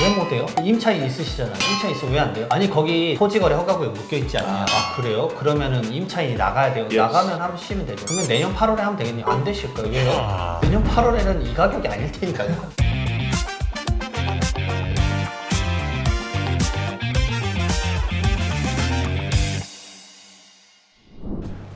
왜 못해요? 임차인 있으시잖아요. 임차인 있으면 왜 안 돼요? 아니 거기 토지거래 허가구역 묶여있지 않냐? 아 그래요? 그러면은 임차인이 나가야 돼요. 나가면 하시면 되죠. 그러면 내년 8월에 하면 되겠네요. 안 되실 거예요. 왜요? 내년 8월에는 이 가격이 아닐 테니까요.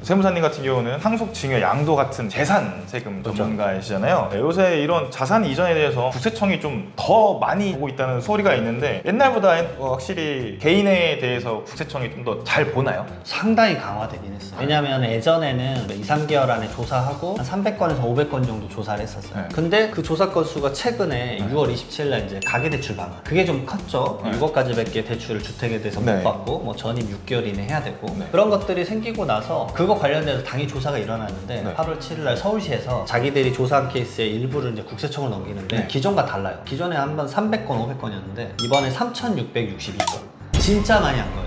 세무사님 같은 경우는 상속, 증여, 양도 같은 재산 세금 전문가이시잖아요. 요새 이런 자산 이전에 대해서 국세청이 좀 더 많이 보고 있다는 소리가 있는데 옛날보다 확실히 개인에 대해서 국세청이 좀 더 잘 보나요? 상당히 강화되긴 했어요. 왜냐면 예전에는 2, 3개월 안에 조사하고 한 300건에서 500건 정도 조사를 했었어요. 네. 근데 그 조사 건수가 최근에 6월 27일 날 이제 가계대출 방안 그게 좀 컸죠. 네. 6억까지밖에 대출을 주택에 대해서 네. 못 받고 뭐 전입 6개월 이내 해야 되고 네. 그런 것들이 생기고 나서 그거 관련돼서 당일 조사가 일어났는데 네. 8월 7일 날 서울시에서 자기들이 조사한 케이스의 일부를 이제 국세청을 넘기는데 네. 기존과 달라요. 기존에 한 번 300건, 500건이었는데 이번에 3,662건. 진짜 많이 한 거예요.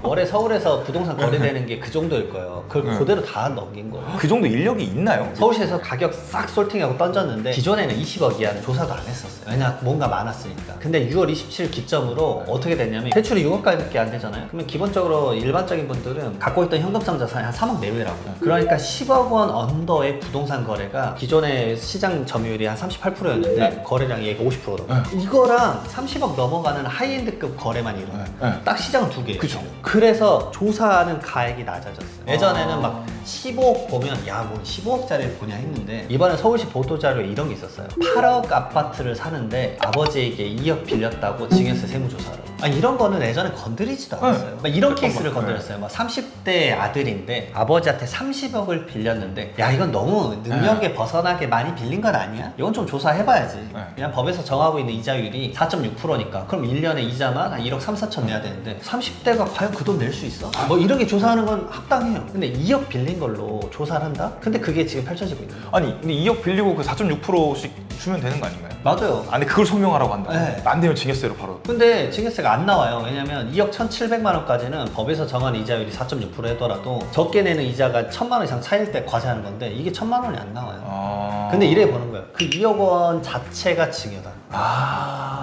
월에 서울에서 부동산 거래되는 게 그 정도일 거예요. 그걸 그대로 다 넘긴 거예요. 그 정도 인력이 있나요? 서울시에서 가격 싹 솔팅하고 던졌는데 기존에는 20억 이하는 조사도 안 했었어요. 왜냐 뭔가 많았으니까. 근데 6월 27일 기점으로 어떻게 됐냐면 대출이 6억까지밖에 안 되잖아요. 그러면 기본적으로 일반적인 분들은 갖고 있던 현금성 자산이 한 3억 내외라고요. 그러니까 10억 원 언더의 부동산 거래가 기존의 시장 점유율이 한 38%였는데 거래량이 얘가 50%거든요. 이거랑 30억 넘어가는 하이엔드급 거래만 일어나요. 딱 시장은 두 개예요. 그죠. 그래서 조사하는 가액이 낮아졌어요. 예전에는 막 15억 보면 야 뭐 15억짜리를 보냐 했는데 이번에 서울시 보도자료에 이런 게 있었어요. 8억 아파트를 사는데 아버지에게 2억 빌렸다고 증여세 세무조사로. 아 이런 거는 예전에 건드리지도 않았어요. 막 이런 케이스를 건드렸어요. 막 30대 아들인데 아버지한테 30억을 빌렸는데 야 이건 너무 능력에 벗어나게 많이 빌린 건 아니야? 이건 좀 조사해봐야지. 그냥 법에서 정하고 있는 이자율이 4.6%니까 그럼 1년에 이자만 한 1억 3, 4천 내야 되는데 30대가 과연 그 돈 낼 수 있어? 뭐 이렇게 조사하는 건 합당해요. 근데 2억 빌린 걸로 조사를 한다? 근데 그게 지금 펼쳐지고 있는 거예요. 아니 근데 2억 빌리고 그 4.6%씩 주면 되는 거 아닌가요? 맞아요. 아 근데 그걸 소명하라고 한다. 네. 안 되면 증여세로 바로. 근데 증여세가 안 나와요. 왜냐면 2억 1,700만 원까지는 법에서 정한 이자율이 4.6% 하더라도 적게 내는 이자가 1,000만 원 이상 차일 때 과세하는 건데 이게 1,000만 원이 안 나와요. 근데 이래 보는 거예요. 그 2억 원 자체가 증여다.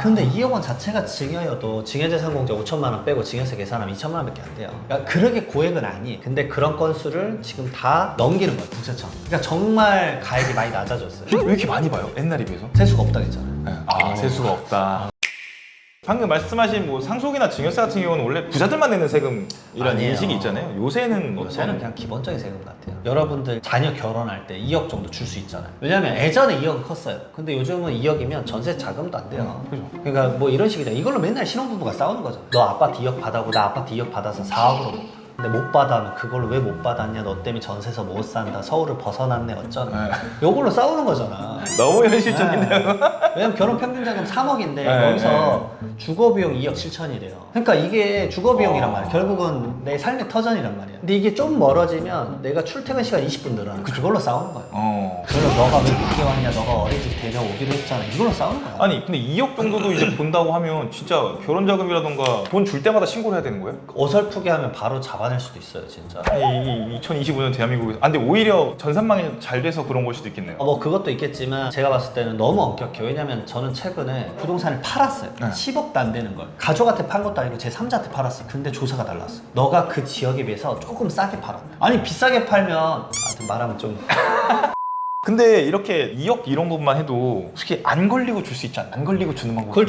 근데 2억 원 자체가 증여여도 증여재산공제 5천만 원 빼고 증여세 계산하면 2천만 원밖에 안 돼요. 그러니까 그렇게 고액은 아니에요. 근데 그런 건수를 지금 다 넘기는 거예요, 국세청. 그러니까 정말 가액이 많이 낮아졌어요. 왜 이렇게 많이 봐요? 옛날에 비해서? 세수가 없다 했잖아요. 네. 아 세수가 없다. 방금 말씀하신 뭐 상속이나 증여세 같은 경우는 원래 부자들만 내는 세금이라는 아니에요. 인식이 있잖아요. 요새는 요새는 그냥 기본적인 세금 같아요. 여러분들 자녀 결혼할 때 2억 정도 줄 수 있잖아요. 왜냐면 예전에 2억은 컸어요. 근데 요즘은 2억이면 전세 자금도 안 돼요. 그죠. 그러니까 뭐 이런 식이죠. 이걸로 맨날 신혼부부가 싸우는 거죠. 너 아파트 2억 받아고 나 아파트 2억 받아서 4억으로 못 근데 못 받아면 그걸로 왜 못 받았냐? 너 때문에 전세에서 못 산다. 서울을 벗어났네 어쩌나. 이걸로 싸우는 거잖아. 너무 현실적이네요. 왜냐면 결혼 평균자금 3억인데 네, 거기서 주거비용 2억 7천이래요. 그러니까 이게 주거비용이란 말이야. 결국은 내 삶의 터전이란 말이야. 근데 이게 좀 멀어지면 내가 출퇴근 시간 20분 늘어나. 그걸로 싸우는 거야. 그걸로 너가 왜 늦게 왔냐? 너가 어린이집 데려오기로 했잖아. 이걸로 싸우는 거야. 아니 근데 2억 정도도 이제 본다고 하면 진짜 결혼자금이라던가 돈 줄 때마다 신고를 해야 되는 거예요? 어설프게 하면 바로 잡아낼 수도 있어요, 진짜. 이 2025년 대한민국에서 근데 오히려 전산망이 잘 돼서 그런 걸 수도 있겠네요. 뭐 그것도 있겠지만 제가 봤을 때는 너무 엄격해요. 왜냐면 저는 최근에 부동산을 팔았어요. 10억도 안 되는 걸. 가족한테 판 것도 아니고 제 3자한테 팔았어요. 근데 조사가 달랐어. 너가 그 지역에 비해서 조금 싸게 팔았다. 아니 비싸게 팔면 하여튼 말하면 좀 근데 이렇게 2억 이런 것만 해도 솔직히 안 걸리고 줄 수 있지 않나? 안 걸리고 주는 방법. 그걸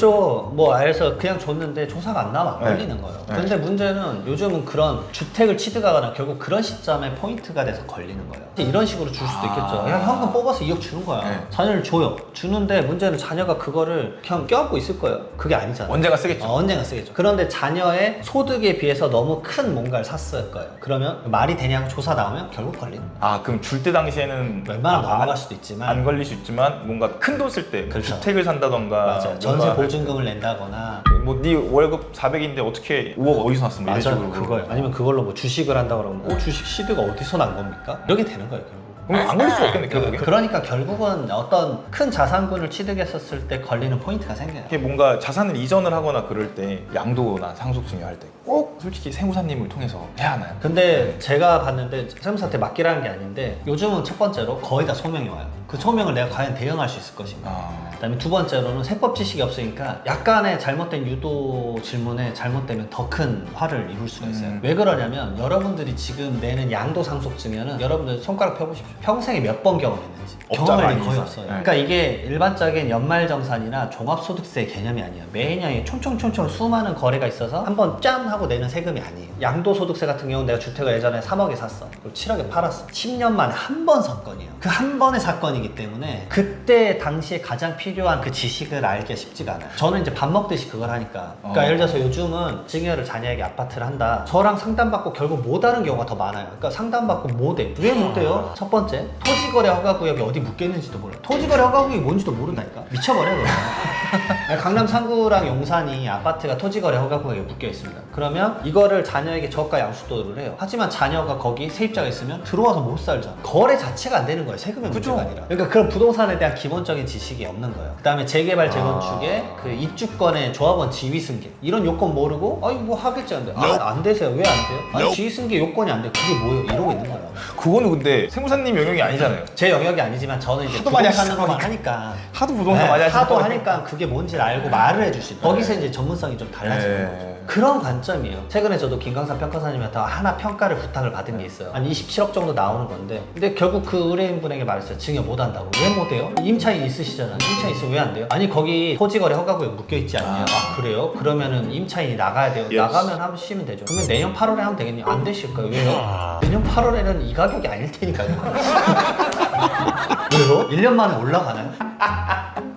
뭐 알아서 그냥 줬는데 조사가 안 나면 안 네. 걸리는 거예요. 네. 근데 문제는 요즘은 그런 주택을 취득하거나 결국 그런 시점에 포인트가 돼서 걸리는 거예요. 이런 식으로 줄 수도 있겠죠. 그냥 현금 뽑아서 2억 주는 거야. 네. 자녀를 줘요. 주는데 문제는 자녀가 그거를 그냥 껴안고 있을 거예요. 그게 아니잖아요. 언젠가 쓰겠죠. 언젠가 쓰겠죠. 그런데 자녀의 소득에 비해서 너무 큰 뭔가를 샀을 거예요. 그러면 말이 되냐고 조사 나오면 결국 걸리는 거예요. 아 그럼 줄 때 당시에는 웬만하면 넘어갈 수도 있지만 안 걸릴 수 있지만 뭔가 큰 돈 쓸 때 그렇죠. 주택을 산다던가 맞아요. 전세 보증금을 낸다거나 뭐 네 월급 400인데 어떻게 5억 어디서 났어? 뭐 이런 맞아요. 식으로. 그거예요. 아니면 그걸로 뭐 주식을 한다 그러면 주식 시드가 어디서 난 겁니까? 이렇게 되는 거예요, 결국. 그럼 안 걸릴 수 없겠네 결국에. 그러니까 결국은 어떤 큰 자산군을 취득했었을 때 걸리는 포인트가 생겨요. 이게 뭔가 자산을 이전을 하거나 그럴 때 양도나 상속 증여할 때 꼭 솔직히 세무사님을 통해서 해야 하나요? 근데 제가 봤는데 세무사한테 맡기라는 게 아닌데 요즘은 첫 번째로 거의 다 소명이 와요. 그 소명을 내가 과연 대응할 수 있을 것인가. 그다음에 두 번째로는 세법 지식이 없으니까 약간의 잘못된 유도 질문에 잘못되면 더 큰 화를 입을 수가 있어요. 왜 그러냐면 여러분들이 지금 내는 양도 상속 증여는 여러분들 손가락 펴보십시오. 평생에 몇 번 경험했는지. 없잖아, 경험할 일이 거의 이상. 없어요. 네. 그러니까 이게 일반적인 연말정산이나 종합소득세 개념이 아니에요. 매년 총총총총 수많은 거래가 있어서 한번 짠 하고 내는 세금이 아니에요. 양도소득세 같은 경우는 내가 주택을 예전에 3억에 샀어. 그리고 7억에 팔았어. 10년 만에 한 번 사건이에요. 그 한 번의 사건이기 때문에 그때 당시에 가장 필요한 그 지식을 알기가 쉽지가 않아요. 저는 이제 밥 먹듯이 그걸 하니까. 그러니까 예를 들어서 요즘은 증여를 자녀에게 아파트를 한다. 저랑 상담받고 결국 못 하는 경우가 더 많아요. 그러니까 상담받고 못 해. 왜 못 해요? 첫 번째, 토지거래 허가구역이 어디 묶여있는지도 몰라. 토지거래 허가구역이 뭔지도 모른다니까? 미쳐버려, 그러면. 강남 상구랑 용산이 아파트가 토지거래 허가구역에 묶여 있습니다. 그러면 이거를 자녀에게 저가 양수도를 해요. 하지만 자녀가 거기 세입자가 있으면 들어와서 못 살잖아. 거래 자체가 안 되는 거예요. 세금의 그죠. 문제가 아니라. 그러니까 그런 부동산에 대한 기본적인 지식이 없는 거예요. 그 다음에 재개발, 재건축에 그 입주권의 조합원 지위 승계 이런 요건 모르고 아니 뭐 하겠지 하는데 안 되세요. 왜 안 돼요? 아니 지위 승계 요건이 안 돼. 그게 뭐예요? 이러고 있는 거예요. 그거는 근데 세무사님 영역이 아니잖아요. 제 영역이 아니지만 저는 이제 하도 많이 부동산을 하시다 하니까 하도 부동산 많이 하시다 하도 보니까. 하니까 그게 뭔지를 알고 말을 해주시다. 거기서 이제 전문성이 좀 달라지는 거죠. 네. 그런 관점이에요. 최근에 저도 김광산 평가사님한테 하나 평가를 부탁을 받은 게 있어요. 한 27억 정도 나오는 건데 근데 결국 그 의뢰인분에게 말했어요. 증여 못 한다고. 왜 못 해요? 임차인 있으시잖아요. 임차인 있으면 왜 안 돼요? 아니 거기 토지거래 허가구역 묶여있지 않냐. 아 그래요? 그러면은 임차인이 나가야 돼요. 나가면 하시면 되죠. 그러면 내년 8월에 하면 되겠네요. 안 되실 거예요. 왜요? 내년 8월에는 이 가격이 아닐 테니까요. 왜요? 1년 만에 올라가나요?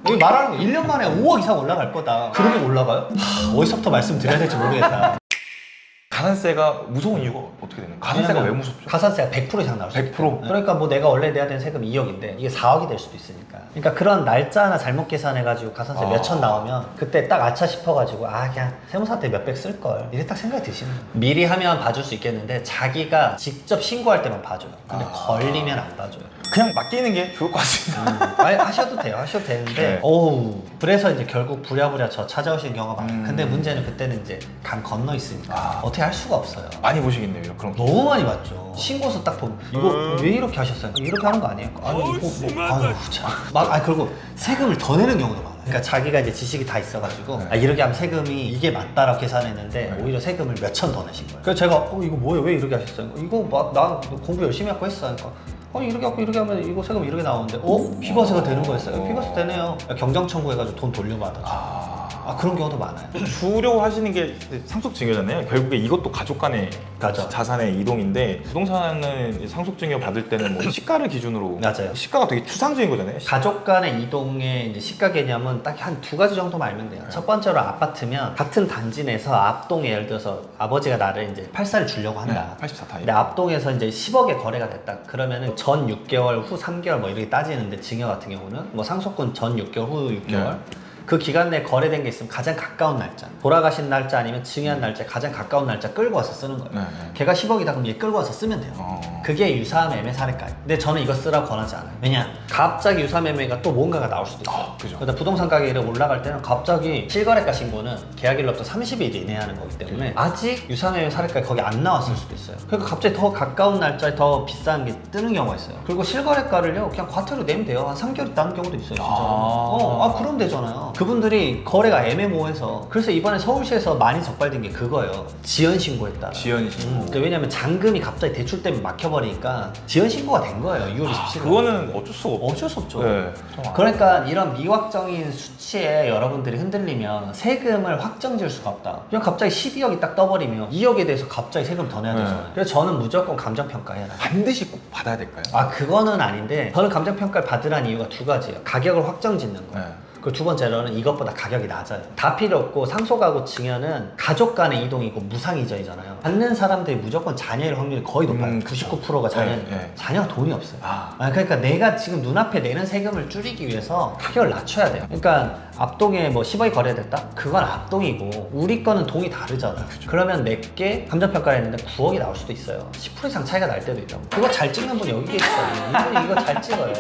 여기 말하는 거 1년 만에 5억 이상 올라갈 거다. 그러면 올라가요? 어디서부터 말씀드려야 될지 모르겠다. 가산세가 무서운 이유가 어떻게 되는 거예요? 가산세가 왜 무섭죠? 가산세가 100% 이상 나올 수 있어요. 100%? 그러니까 뭐 내가 원래 내야 되는 세금 2억인데 이게 4억이 될 수도 있으니까. 그러니까 그런 날짜나 잘못 계산해가지고 가산세 몇천 나오면 그때 딱 아차 싶어가지고 아 그냥 세무사 때 몇백 쓸걸 이래 딱 생각이 드시는 거예요. 미리 하면 봐줄 수 있겠는데 자기가 직접 신고할 때만 봐줘요. 근데 걸리면 안 봐줘요. 그냥 맡기는 게 좋을 것 같습니다. 아니, 하셔도 돼요. 하셔도 되는데 네. 어우 그래서 이제 결국 부랴부랴 저 찾아오시는 경우가 많아요. 근데 문제는 그때는 이제 강 건너 있으니까 어떻게 할 수가 없어요. 많이 보시겠네요, 그럼. 너무 많이 봤죠. 신고서 딱 보면 이거 왜 이렇게 하셨어요? 이렇게 하는 거 아니에요? 아니 이거 뭐 아유 참. 그리고 세금을 더 내는 경우도 많아요. 그러니까 자기가 이제 지식이 다 있어가지고 네. 아, 이렇게 하면 세금이 이게 맞다라고 계산했는데 오히려 세금을 몇천 더 내신 거예요. 그래서 제가 이거 뭐예요? 왜 이렇게 하셨어요? 이거 막 나 공부 열심히 하고 했어. 그러니까 이렇게 하고 이렇게 하면 이거 세금 이렇게 나오는데 비과세가 되는 거였어요. 비과세 되네요. 경정 청구해가지고 돈 돌려받아줘. 그런 경우도 많아요. 주로 하시는 게 상속증여잖아요. 결국에 이것도 가족 간의 맞아. 자산의 이동인데 부동산은 상속증여 받을 때는 뭐 시가를 기준으로 맞아요. 시가가 되게 추상적인 거잖아요. 가족 간의 이동의 이제 시가 개념은 딱 한 두 가지 정도만 알면 돼요. 첫 번째로 아파트면 같은 단지 내에서 앞동에 예를 들어서 아버지가 나를 이제 8살을 주려고 한다. 84타입. 근데 앞동에서 이제 10억에 거래가 됐다. 그러면은 전 6개월, 후 3개월 뭐 이렇게 따지는데 증여 같은 경우는 뭐 상속분 전 6개월, 후 6개월. 그 기간 내에 거래된 게 있으면 가장 가까운 날짜, 돌아가신 날짜 아니면 증여한 날짜 가장 가까운 날짜 끌고 와서 쓰는 거예요. 걔가 10억이다 그럼 얘 끌고 와서 쓰면 돼요. 그게 유사매매 사례가예요. 근데 저는 이거 쓰라고 권하지 않아요. 왜냐? 갑자기 유사매매가 또 뭔가가 나올 수도 있어요. 그죠. 그러다 부동산 가격이 올라갈 때는 갑자기 실거래가 신고는 계약일로부터 30일 이내에 하는 거기 때문에 아직 유사매매 사례가가 거기 안 나왔을 수도 있어요. 그러니까 갑자기 더 가까운 날짜에 더 비싼 게 뜨는 경우가 있어요. 그리고 실거래가를요 그냥 과태료 내면 돼요. 한 3개월이 나는 경우도 있어요. 진짜로. 그럼 되잖아요. 그분들이 거래가 애매모호해서 그래서 이번에 서울시에서 많이 적발된 게 그거예요. 지연 신고했다. 지연 신고. 왜냐면 잔금이 갑자기 대출 때문에 막혀버리니까 지연 신고가 된 거예요. 2월 27일. 그거는 어쩔 수가 없죠. 어쩔 수 없죠. 네. 그러니까 이런 미확정인 수치에 여러분들이 흔들리면 세금을 확정 지을 수가 없다. 그냥 갑자기 12억이 딱 떠버리면 2억에 대해서 갑자기 세금 더 내야 되잖아요. 그래서 저는 무조건 감정평가해라. 반드시 꼭 받아야 될까요? 그거는 아닌데 저는 감정평가를 받으라는 이유가 두 가지예요. 가격을 확정 짓는 거. 그리고 두 번째로는 이것보다 가격이 낮아요. 다 필요 없고 상속하고 증여는 가족 간의 이동이고 무상이전이잖아요. 받는 사람들이 무조건 자녀일 확률이 거의 높아요. 99%가 자녀니까. 자녀가 돈이 없어요. 그러니까 내가 지금 눈앞에 내는 세금을 줄이기 위해서 가격을 낮춰야 돼요. 그러니까 앞동에 뭐 10억이 거래됐다? 그건 앞동이고 우리 거는 동이 다르잖아. 그러면 내게 감정평가를 했는데 9억이 나올 수도 있어요. 10% 이상 차이가 날 때도 있다고. 그거 잘 찍는 분이 여기 계시거든요. 이거 잘 찍어요.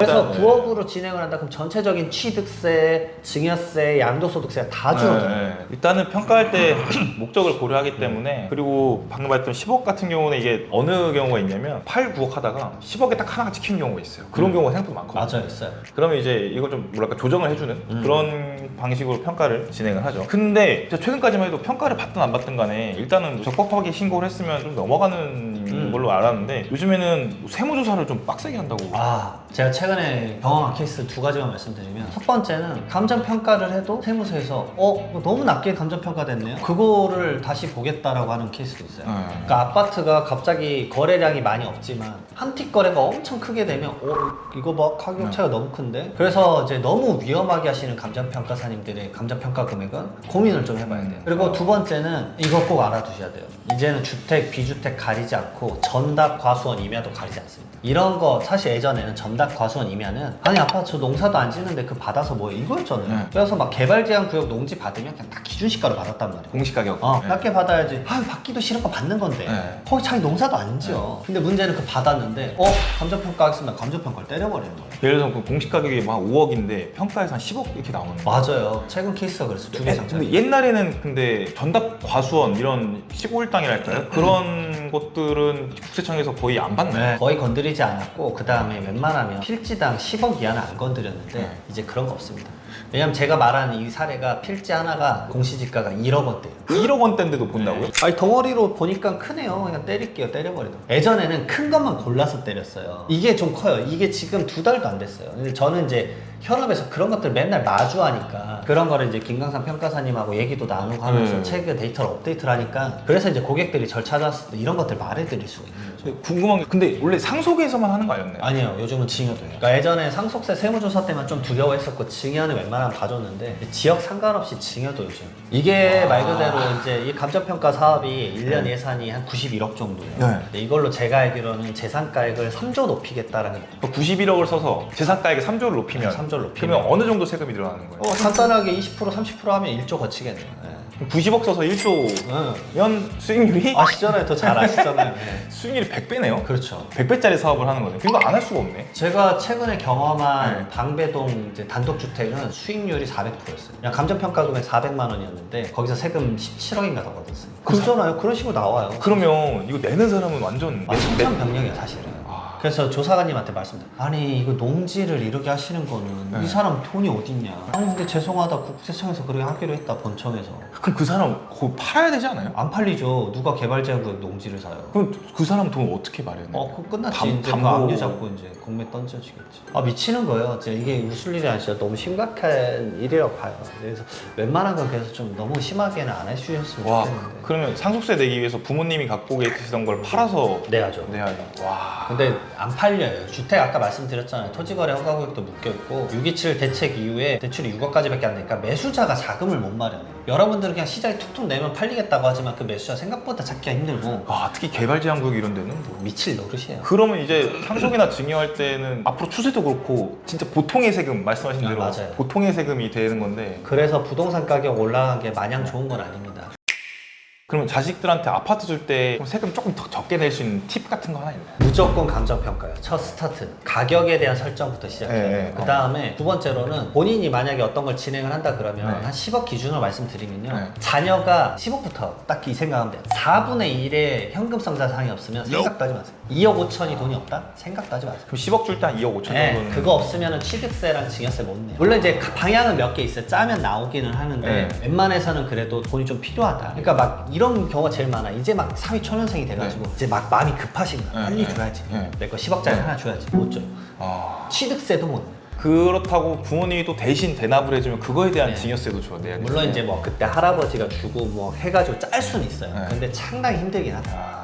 그래서 일단, 부업으로 진행을 한다 그럼 전체적인 취득세, 증여세, 양도소득세가 다 줄어들어요. 일단은 평가할 때 목적을 고려하기 때문에 그리고 방금 말했던 10억 같은 경우는 이게 어느 경우가 있냐면 8, 9억 하다가 10억에 딱 하나가 찍히는 경우가 있어요. 그런 경우가 생각보다 많거든요. 맞아요, 있어요. 그러면 이제 이걸 좀 뭐랄까 조정을 해주는 그런 방식으로 평가를 진행을 하죠. 근데 진짜 최근까지만 해도 평가를 받든 안 받든 간에 일단은 적법하게 신고를 했으면 좀 넘어가는 걸로 알았는데 요즘에는 세무조사를 좀 빡세게 한다고. 제가 최근에 경험한 케이스 두 가지만 말씀드리면 첫 번째는 감정평가를 해도 세무서에서 이거 너무 낮게 감정평가됐네요. 그거를 다시 보겠다라고 하는 케이스도 있어요. 그러니까 아파트가 갑자기 거래량이 많이 없지만 한 틱 거래가 엄청 크게 되면 이거 봐 가격 차이가 너무 큰데 그래서 이제 너무 위험하게 하시는 감정평가사님들의 감정평가 금액은 고민을 좀 해봐야 돼요. 그리고 두 번째는 이거 꼭 알아두셔야 돼요. 이제는 주택, 비주택 가리지 않고 전답, 과수원, 임야도 가리지 않습니다. 이런 거 사실 예전에는 전답, 과수원, 임야는 아니 아파트 농사도 안 짓는데 그 받아서 뭐 이거였잖아요. 그래서 막 개발제한구역 농지 받으면 그냥 다 기준시가로 받았단 말이에요. 공시가격. 낮게 받아야지. 받기도 싫으니까 받는 건데 거기 자기 농사도 안 지어. 근데 문제는 그 받았는데 감정평가 하겠습니다. 감정평가를 때려버리는 거예요. 예를 들어서 그 공시가격이 막 5억인데 평가에서 한 10억 이렇게 나오는 거예요. 맞아요. 최근 케이스가 그랬어요. 두 개 장착. 근데 옛날에는 근데 전답 과수원 이런 시골 땅이랄까요? 그런 것들은 국세청에서 거의 안 받나요? 거의 건드리지 않았고 그 다음에 웬만하면 필지당 10억 이하는 안 건드렸는데 이제 그런 거 없습니다. 왜냐면 제가 말한 이 사례가 필지 하나가 공시지가가 1억 원대예요. 1억 원대인데도 본다고요? 아니 덩어리로 보니까 크네요. 그냥 때릴게요. 때려버리던. 예전에는 큰 것만 골라서 때렸어요. 이게 좀 커요. 이게 지금 2달도 안 됐어요. 근데 저는 이제 현업에서 그런 것들 맨날 마주하니까 그런 거를 이제 김강산 평가사님하고 얘기도 나누고 하면서 최근 데이터를 업데이트를 하니까 그래서 이제 고객들이 절 찾아왔을 때 이런 것들 말해드릴 수가 있는 거죠. 궁금한 게 근데 원래 상속에서만 하는 거 아니었나요? 아니요. 요즘은 증여도 해요. 그러니까 예전에 상속세 세무조사 때만 좀 두려워했었고 증여는 웬만하면 봐줬는데 지역 상관없이 증여도 요즘. 이게 말 그대로 이제 이 감정평가 사업이 1년 예산이 한 91억 정도예요. 근데 이걸로 제가 알기로는 재산가액을 3조 높이겠다라는 91억을 써서 재산가액의 3조를 높이면 3조를 높이면 그러면 어느 정도 세금이 들어가는 거예요? 간단하게 20% 30% 하면 1조 거치겠네요. 그럼 90억 써서 1조면 수익률이? 아시잖아요. 더 잘 아시잖아요. 수익률이 100배네요? 그렇죠. 100배짜리 사업을 하는 거네. 그거 안 할 수가 없네. 제가 최근에 경험한 방배동 이제 단독주택은 수익률이 400%였어요. 그냥 감정평가금액 400만 원이었는데 거기서 세금 17억인가 더 걷었어요. 그러잖아요. 그런 식으로 나와요. 그러면 이거 내는 사람은 완전 천편병력이에요 사실은. 그래서 조사관님한테 말씀드려요. 아니 이거 농지를 이렇게 하시는 거는 이 사람 돈이 어딨냐. 아니 근데 죄송하다 국세청에서 그렇게 하기로 했다 본청에서. 그럼 그 사람 그거 팔아야 되지 않아요? 안 팔리죠. 누가 개발제한구역 농지를 사요. 그럼 그 사람 돈 어떻게 마련해? 그거 끝났지. 이제 그 압류 잡고 이제 공매 던져지겠지. 미치는 거예요. 진짜 이게 웃을 일이 아니라 너무 심각한 일이라고 봐요. 그래서 웬만한 건 그래서 좀 너무 심하게는 안 해주셨으면 와, 좋겠는데. 그러면 상속세 내기 위해서 부모님이 갖고 계시던 걸 팔아서 내야죠. 내야죠. 와. 근데 안 팔려요. 주택 아까 말씀드렸잖아요. 토지거래 허가구역도 묶여있고 627 대책 이후에 대출이 6억까지밖에 안 되니까 매수자가 자금을 못 마련해요. 여러분들은 그냥 시장에 툭툭 내면 팔리겠다고 하지만 그 매수자 생각보다 찾기가 힘들고 특히 개발제한구역 이런 데는 미칠 노릇이에요. 그러면 이제 상속이나 증여할 때는 앞으로 추세도 그렇고 진짜 보통의 세금 말씀하신 대로 맞아요. 보통의 세금이 되는 건데 그래서 부동산 가격 올라간 게 마냥 좋은 건 아닙니다. 그러면 자식들한테 아파트 줄 때 세금 조금 더 적게 낼 수 있는 팁 같은 거 하나 있나요? 무조건 감정평가요. 첫 스타트. 가격에 대한 설정부터 시작해요. 네, 그 다음에 두 번째로는 본인이 만약에 어떤 걸 진행을 한다 그러면 네. 한 10억 기준으로 말씀드리면요. 네. 자녀가 10억부터 딱 이 생각하면 돼요. 4분의 1의 현금성 자산이 없으면 생각도 하지 마세요. 2억 5천이 돈이 없다? 생각도 하지 마세요. 그럼 10억 줄 때 한 2억 5천 정도는 그거 없으면 취득세랑 증여세 못 내요. 물론 이제 방향은 몇 개 있어요. 짜면 나오기는 하는데 웬만해서는 그래도 돈이 좀 필요하다. 그러니까 막 이런 경우가 제일 많아. 이제 막 사회 초년생이 돼가지고 이제 막 마음이 급하신 거야. 빨리 줘야지. 내 거 10억짜리 하나 줘야지. 못 줘요. 취득세도 못 내요. 그렇다고 부모님이 또 대신 대납을 해주면 그거에 대한 네. 증여세도 줘야 돼요. 물론 이제 뭐 그때 할아버지가 주고 뭐 해가지고 짤 수는 있어요. 근데 상당히 힘들긴 하다.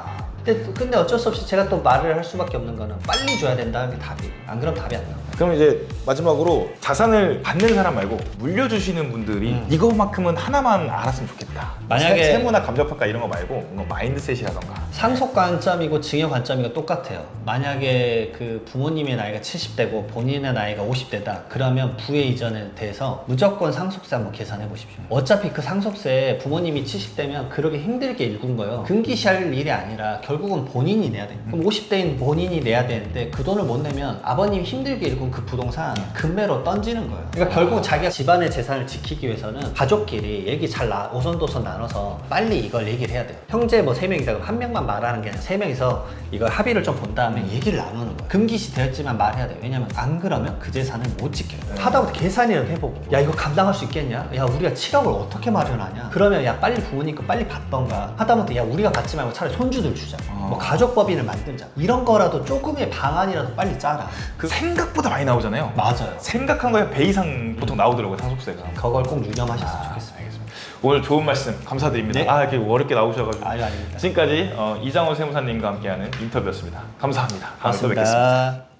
근데 어쩔 수 없이 제가 또 말을 할 수밖에 없는 거는 빨리 줘야 된다는 게 답이에요. 안 그러면 답이 안 나와요. 그럼 이제 마지막으로 자산을 받는 사람 말고 물려주시는 분들이 이거만큼은 하나만 알았으면 좋겠다. 만약에 세무나 감정평가 이런 거 말고 뭔가 마인드셋이라던가. 상속 관점이고 증여 관점이고 똑같아요. 만약에 그 부모님의 나이가 70대고 본인의 나이가 50대다. 그러면 부의 이전에 대해서 무조건 상속세 한번 계산해 보십시오. 어차피 그 상속세 부모님이 70대면 그렇게 힘들게 일군 거예요. 금기시할 일이 아니라 결국은 본인이 내야 돼. 그럼 50대인 본인이 내야 되는데 그 돈을 못 내면 아버님이 힘들게 일군 본 그 부동산 금매로 던지는 거예요. 그러니까 결국 자기가 집안의 재산을 지키기 위해서는 가족끼리 얘기 잘 오손도손 나눠서 빨리 이걸 얘기를 해야 돼요. 형제 뭐 3명이다 그럼 한 명만 말하는 게 아니라 3명이서 이걸 합의를 좀 본 다음에 얘기를 나누는 거예요. 금기시 되었지만 말해야 돼요. 왜냐면 안 그러면 그 재산을 못 지켜요. 하다못해 계산이라도 해보고 야 이거 감당할 수 있겠냐? 야 우리가 7억을 어떻게 마련하냐? 그러면 야 빨리 부모님 거 빨리 받던가 하다못해 야 우리가 받지 말고 차라리 손주들 주자. 뭐 가족법인을 만들자. 이런 거라도 조금의 방안이라도 빨리 짜라. 그 생각보다 많이 나오잖아요. 맞아요. 생각한 거에 배 이상 보통 나오더라고요, 상속세가. 그걸 꼭 유념하셨으면 좋겠습니다. 알겠습니다. 오늘 좋은 말씀 감사드립니다. 네. 이렇게 어렵게 나오셔가지고. 아유, 아닙니다. 지금까지 이장호 세무사님과 함께하는 인터뷰였습니다. 감사합니다. 다음에 또 뵙겠습니다. 고맙습니다.